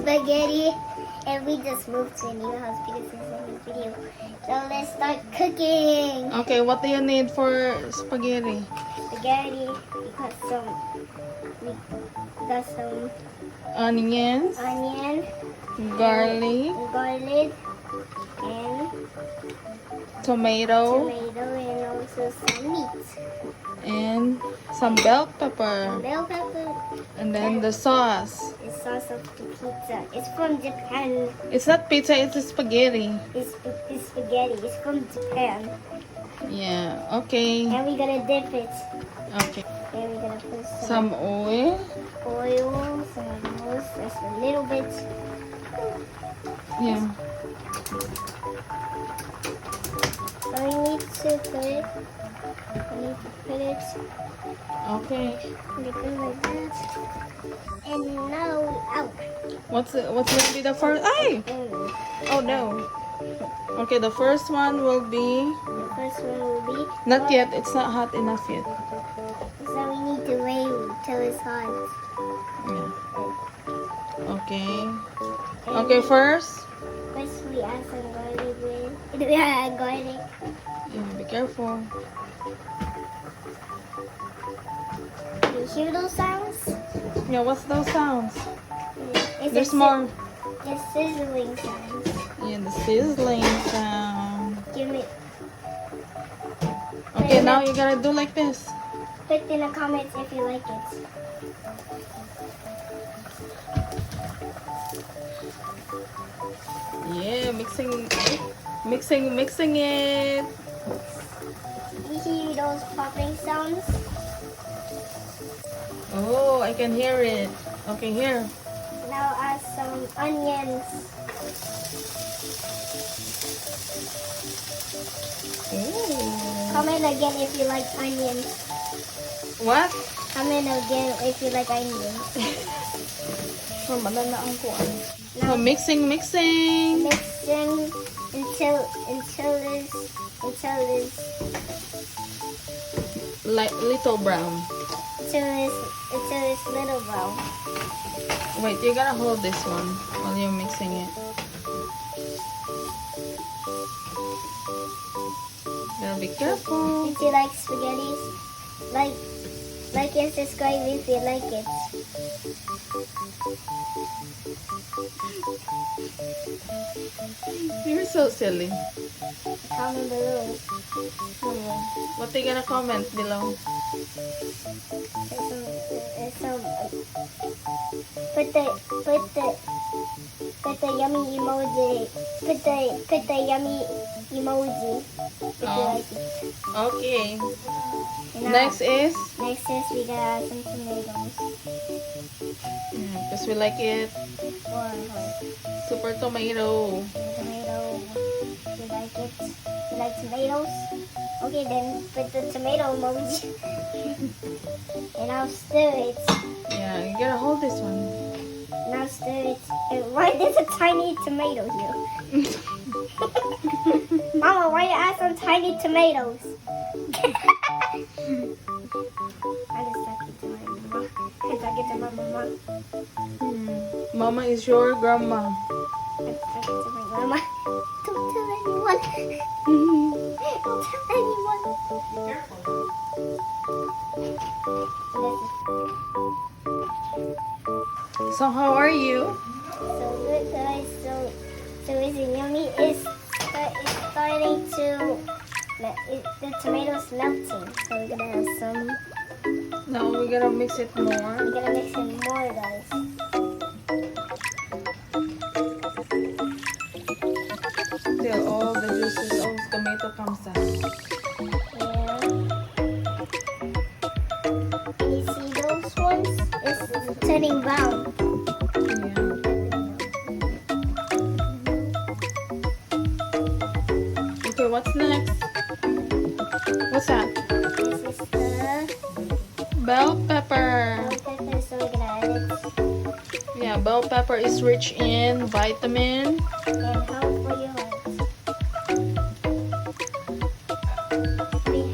spaghetti, and we just moved to a new house because this is a new video. So let's start cooking. Okay, what do you need for spaghetti? Spaghetti. We got some Onions, onion, garlic, garlic, and tomato, and also some meat. and some bell pepper. Bell pepper. And then the sauce. The sauce of the pizza. It's from Japan. It's not pizza, it's spaghetti. It's spaghetti. It's from Japan. Yeah, okay. And we're gonna dip it. Okay. And we're gonna put Some oil. some just a little bit. Yeah. So we need to put it. Okay. Like that. And now out. What's gonna be the first? Ay! Oh no. Okay, the first one will be. The first one will be. Not yet. It's not hot enough yet. So we need to wait till it's hot. Yeah. Okay. Okay, first. First we add some garlic with. Yeah, garlic. Yeah, be careful. You hear those sounds? Yeah, what's those sounds? It's There's more. It's sizzling sounds. Yeah, the sizzling sound. Give me. Okay, now you gotta do like this. Put in the comments if you like it. Yeah, mixing it. You hear those popping sounds? Oh, I can hear it. Okay, here. Now add some onions. Ooh. Comment again if you like onions. What? Comment again if you like onions. So mixing. Mixing until it's Like little brown. until it's little brown. Wait, you gotta hold this one while you're mixing it. Gotta be careful. If you like spaghettis, like and subscribe if you like it. You're so silly. Comment below. What they gonna comment below? There's some, put the yummy emoji. Put the yummy emoji if you like it. Okay. And Next is next is we got some tomatoes. because we like it Or super tomato. tomato. You like it? You like tomatoes? Okay, then put the tomato emoji. And now stir it. Yeah, you gotta hold this one. Now stir it. And why there's a tiny tomato here? Mama, why you add some tiny tomatoes? I just stuck it to my mama. I stuck it to my mama. Mama is your grandma. I stuck it to my mama. Don't tell anyone. Don't tell anyone. Be careful. So how are you? So good, guys. So is it yummy? It's starting to. The tomatoes melting. So we're gonna have some. Now we're gonna mix it more. We're gonna mix it more, guys. Till all the juices of tomato comes out. Yeah. Can you see those ones? It's turning brown. Yeah. Okay, what's next? What's that? This is the Bell pepper. bell pepper, so we're gonna add it. Yeah, bell pepper is rich in vitamin. And help for your heart.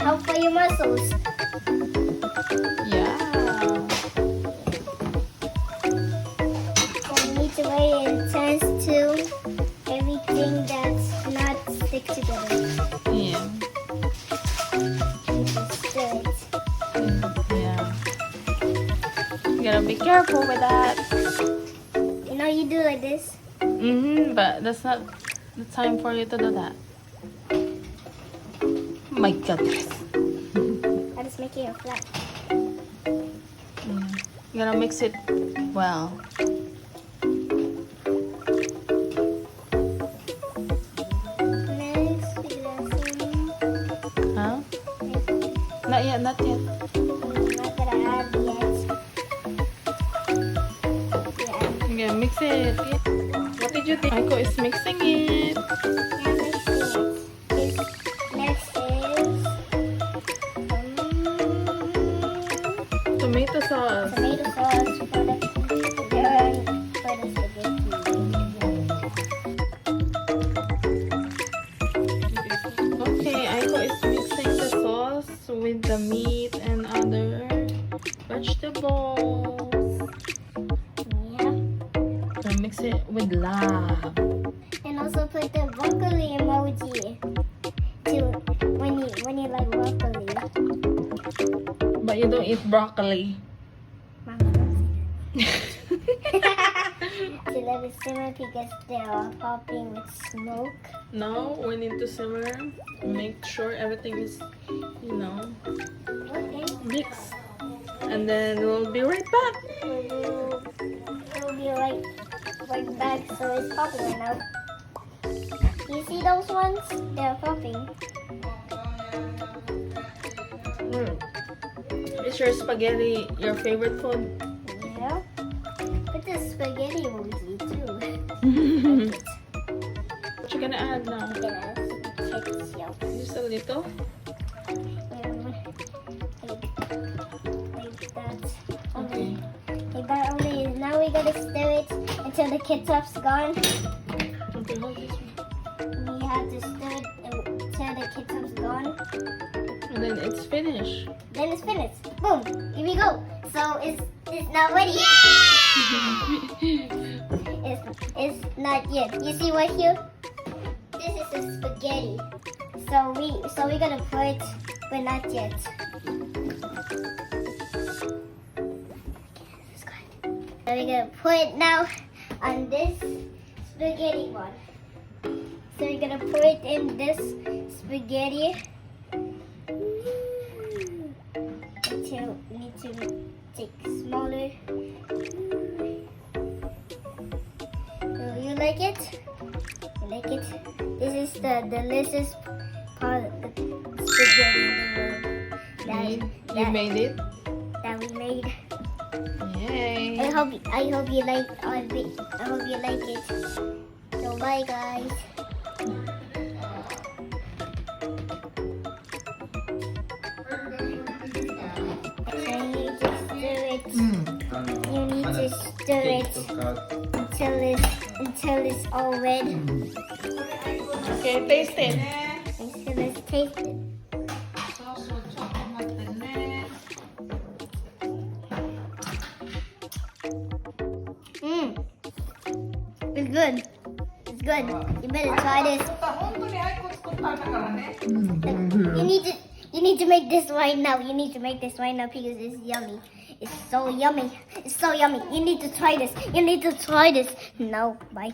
Help for your muscles. Yeah. So we need to way it turns to everything that's not stick together. Yeah. You just stir it. Yeah. You gotta be careful with that. You know, you do like this. But that's not the time for you to do that. My goodness. I just make it flat. You gotta mix it well. Next, we got some. Huh? Not yet, not yet. I'm not gonna add yet. Yeah, You gotta mix it. What did you think? Aiko is mixing it. I'm mixing it. Next is Tomato sauce. tomato sauce for the spaghetti. Okay, Aiko is mixing the sauce with the meat and other vegetables. Yeah. Gonna mix it with love. And also put the broccoli emoji to when you like broccoli. But you don't eat broccoli. Mama loves it. To let it simmer because they are popping with smoke. Now we need to simmer. Make sure everything is, Okay. mixed. And then we'll be right back. We'll be right back. So it's popping right now. You see those ones? They're popping. Is your spaghetti your favorite food? Yeah. Put the spaghetti emoji too. What you gonna add now? Just a little? Like that. Okay. Like that only. Now we gotta stir it until the ketchup's gone. Okay, hold this one. We have to stir it until the ketchup's gone. And then it's finished. Then it's finished. Boom. Here we go. So it's not ready. It's not yet. You see right here? This is the spaghetti. So we gotta put, but not yet. So we're gonna put it now on this spaghetti one. So we're gonna put it in this spaghetti. We need to take smaller. So you like it? You like it? This is the delicious part of the spaghetti in the world You made it? that we made. Yay. I hope you like it. I hope you like it. So bye guys. You need to stir it until it's all red. Okay, taste it. So let's taste it. It's good. It's good. You better try this. You need to make this right now. You need to make this right now because it's yummy. It's so yummy. It's so yummy. You need to try this. You need to try this. No, bye.